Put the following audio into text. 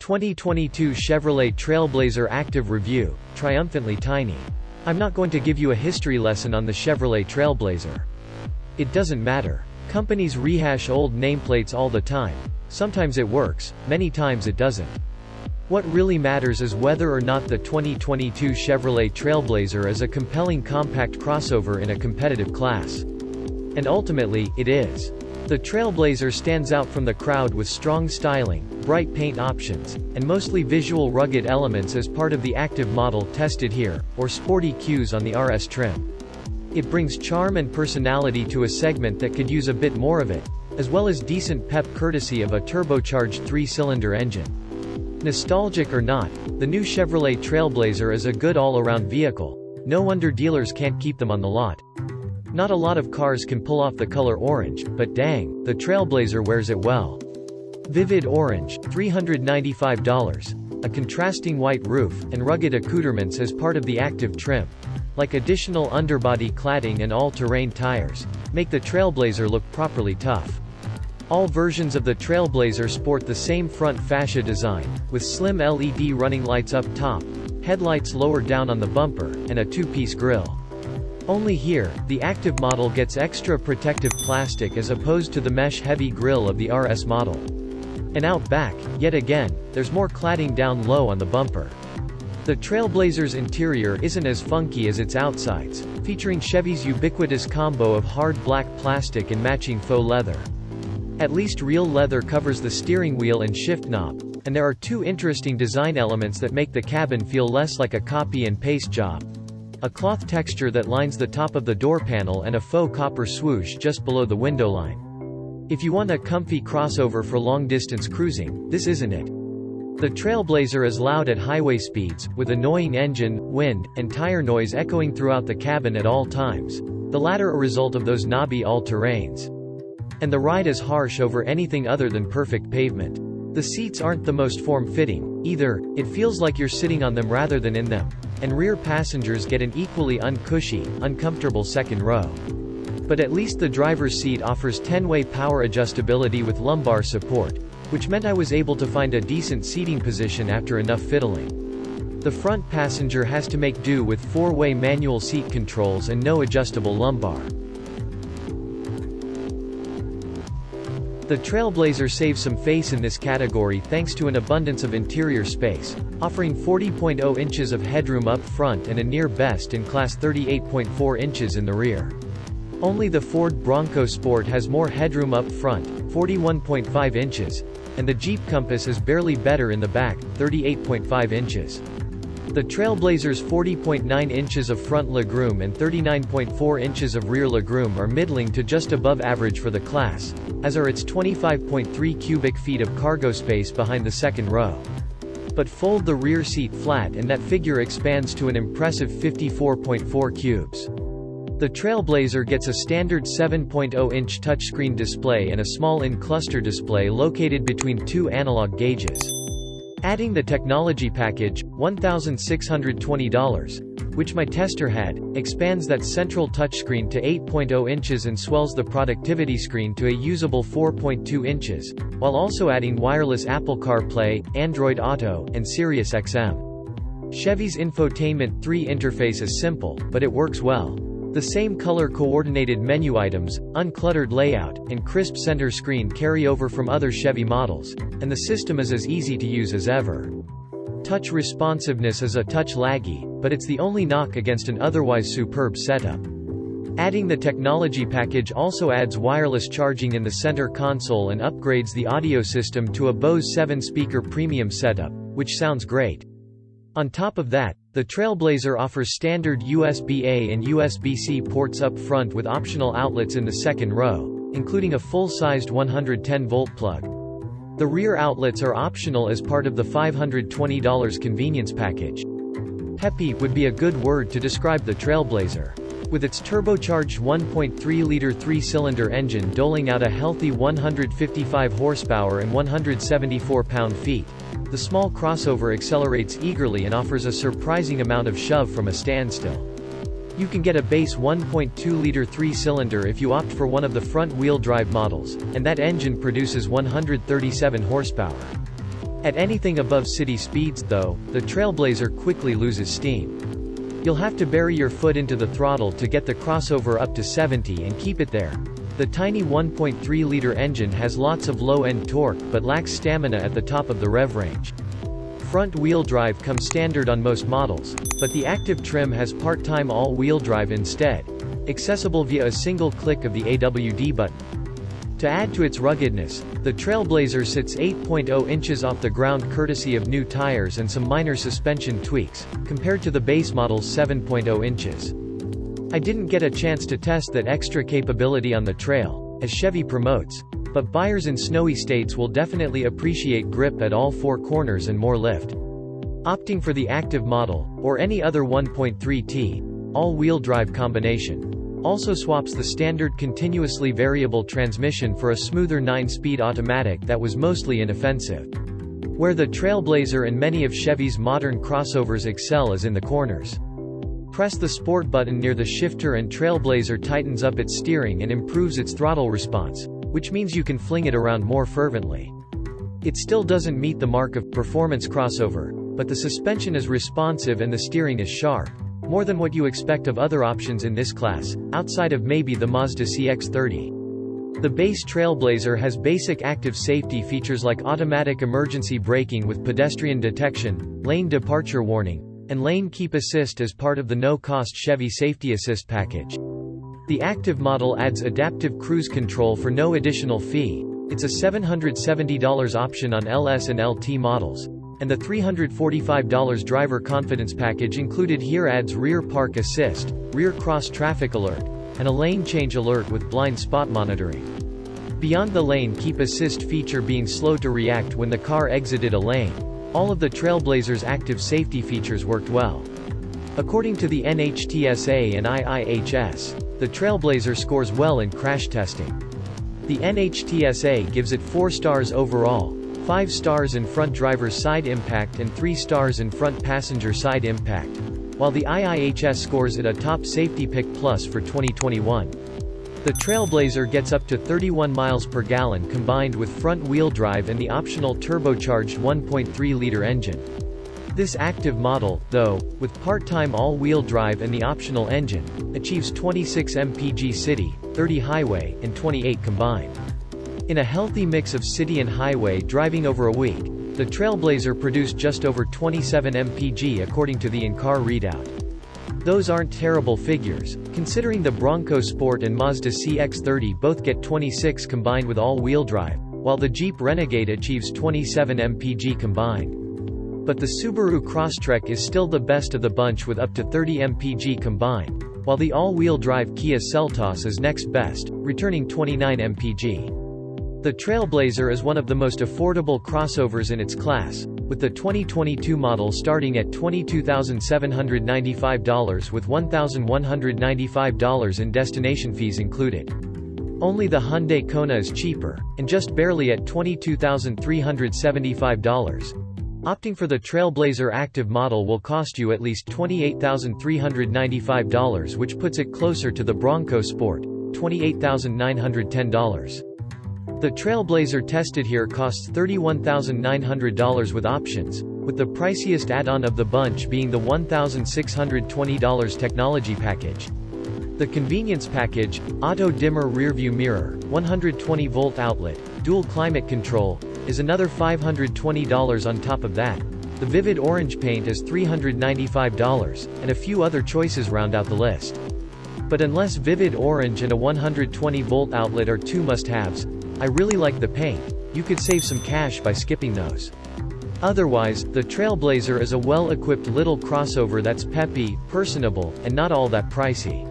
2022 Chevrolet Trailblazer Activ Review, Triumphantly Tiny. I'm not going to give you a history lesson on the Chevrolet Trailblazer. It doesn't matter. Companies rehash old nameplates all the time. Sometimes it works, many times it doesn't. What really matters is whether or not the 2022 Chevrolet Trailblazer is a compelling compact crossover in a competitive class. And ultimately, it is. The Trailblazer stands out from the crowd with strong styling, bright paint options, and mostly visual rugged elements as part of the Activ model tested here, or sporty cues on the RS trim. It brings charm and personality to a segment that could use a bit more of it, as well as decent pep courtesy of a turbocharged 3-cylinder engine. Nostalgic or not, the new Chevrolet Trailblazer is a good all-around vehicle. No wonder dealers can't keep them on the lot. Not a lot of cars can pull off the color orange, but dang, the Trailblazer wears it well. Vivid orange, $395. A contrasting white roof, and rugged accouterments as part of the Activ trim, like additional underbody cladding and all-terrain tires, make the Trailblazer look properly tough. All versions of the Trailblazer sport the same front fascia design, with slim LED running lights up top, headlights lower down on the bumper, and a two-piece grille. Only here, the Activ model gets extra protective plastic as opposed to the mesh-heavy grille of the RS model. And out back, yet again, there's more cladding down low on the bumper. The Trailblazer's interior isn't as funky as its outsides, featuring Chevy's ubiquitous combo of hard black plastic and matching faux leather. At least real leather covers the steering wheel and shift knob, and there are two interesting design elements that make the cabin feel less like a copy-and-paste job. A cloth texture that lines the top of the door panel and a faux copper swoosh just below the window line. If you want a comfy crossover for long-distance cruising, this isn't it. The Trailblazer is loud at highway speeds, with annoying engine, wind, and tire noise echoing throughout the cabin at all times, the latter a result of those knobby all-terrains. And the ride is harsh over anything other than perfect pavement. The seats aren't the most form-fitting, either. It feels like you're sitting on them rather than in them. And rear passengers get an equally uncushy, uncomfortable second row. But at least the driver's seat offers 10-way power adjustability with lumbar support, which meant I was able to find a decent seating position after enough fiddling. The front passenger has to make do with 4-way manual seat controls and no adjustable lumbar. The Trailblazer saves some face in this category thanks to an abundance of interior space, offering 40.0 inches of headroom up front and a near best-in-class 38.4 inches in the rear. Only the Ford Bronco Sport has more headroom up front, 41.5 inches, and the Jeep Compass is barely better in the back, 38.5 inches. The Trailblazer's 40.9 inches of front legroom and 39.4 inches of rear legroom are middling to just above average for the class, as are its 25.3 cubic feet of cargo space behind the second row. But fold the rear seat flat and that figure expands to an impressive 54.4 cubes. The Trailblazer gets a standard 7.0-inch touchscreen display and a small in-cluster display located between two analog gauges. Adding the technology package, $1,620, which my tester had, expands that central touchscreen to 8.0 inches and swells the productivity screen to a usable 4.2 inches, while also adding wireless Apple CarPlay, Android Auto, and Sirius XM. Chevy's Infotainment 3 interface is simple, but it works well. The same color-coordinated menu items, uncluttered layout, and crisp center screen carry over from other Chevy models, and the system is as easy to use as ever. Touch responsiveness is a touch laggy, but it's the only knock against an otherwise superb setup. Adding the technology package also adds wireless charging in the center console and upgrades the audio system to a Bose 7-speaker premium setup, which sounds great. On top of that, the Trailblazer offers standard USB-A and USB-C ports up front with optional outlets in the second row, including a full-sized 110-volt plug. The rear outlets are optional as part of the $520 convenience package. Peppy would be a good word to describe the Trailblazer. With its turbocharged 1.3-liter 3-cylinder engine doling out a healthy 155 horsepower and 174 pound-feet, the small crossover accelerates eagerly and offers a surprising amount of shove from a standstill. You can get a base 1.2-liter 3-cylinder if you opt for one of the front-wheel drive models, and that engine produces 137 horsepower. At anything above city speeds, though, the Trailblazer quickly loses steam. You'll have to bury your foot into the throttle to get the crossover up to 70 and keep it there. The tiny 1.3-liter engine has lots of low-end torque but lacks stamina at the top of the rev range. Front-wheel drive comes standard on most models, but the Activ trim has part-time all-wheel drive instead, accessible via a single click of the AWD button. To add to its ruggedness, the Trailblazer sits 8.0 inches off the ground courtesy of new tires and some minor suspension tweaks, compared to the base model's 7.0 inches. I didn't get a chance to test that extra capability on the trail, as Chevy promotes, but buyers in snowy states will definitely appreciate grip at all four corners and more lift. Opting for the Activ model, or any other 1.3T, all-wheel drive combination, also swaps the standard continuously variable transmission for a smoother 9-speed automatic that was mostly inoffensive. Where the Trailblazer and many of Chevy's modern crossovers excel is in the corners. Press the Sport button near the shifter and Trailblazer tightens up its steering and improves its throttle response, which means you can fling it around more fervently. It still doesn't meet the mark of performance crossover, but the suspension is responsive and the steering is sharp. More than what you expect of other options in this class, outside of maybe the Mazda CX-30. The base Trailblazer has basic active safety features like automatic emergency braking with pedestrian detection, lane departure warning, and lane keep assist as part of the no-cost Chevy Safety Assist package. The Activ model adds adaptive cruise control for no additional fee. It's a $770 option on LS and LT models. And the $345 driver confidence package included here adds rear park assist, rear cross traffic alert, and a lane change alert with blind spot monitoring. Beyond the lane keep assist feature being slow to react when the car exited a lane, all of the Trailblazer's active safety features worked well. According to the NHTSA and IIHS, the Trailblazer scores well in crash testing. The NHTSA gives it 4 stars overall, 5 stars in front driver's side impact and 3 stars in front passenger side impact, while the IIHS scores it a top safety pick plus for 2021. The Trailblazer gets up to 31 miles per gallon combined with front-wheel drive and the optional turbocharged 1.3-liter engine. This Activ model, though, with part-time all-wheel drive and the optional engine, achieves 26 mpg city, 30 highway, and 28 combined. In a healthy mix of city and highway driving over a week, the Trailblazer produced just over 27 mpg according to the in-car readout. Those aren't terrible figures, considering the Bronco Sport and Mazda CX-30 both get 26 combined with all-wheel drive, while the Jeep Renegade achieves 27 mpg combined. But the Subaru Crosstrek is still the best of the bunch with up to 30 mpg combined, while the all-wheel drive Kia Seltos is next best, returning 29 mpg. The Trailblazer is one of the most affordable crossovers in its class, with the 2022 model starting at $22,795 with $1,195 in destination fees included. Only the Hyundai Kona is cheaper, and just barely at $22,375. Opting for the Trailblazer Activ model will cost you at least $28,395, which puts it closer to the Bronco Sport, $28,910. The Trailblazer tested here costs $31,900 with options, with the priciest add-on of the bunch being the $1,620 technology package. The convenience package, auto dimmer rearview mirror, 120-volt outlet, dual climate control, is another $520 on top of that. The vivid orange paint is $395, and a few other choices round out the list. But unless vivid orange and a 120-volt outlet are two must-haves, I really like the paint. You could save some cash by skipping those. Otherwise, the Trailblazer is a well-equipped little crossover that's peppy, personable, and not all that pricey.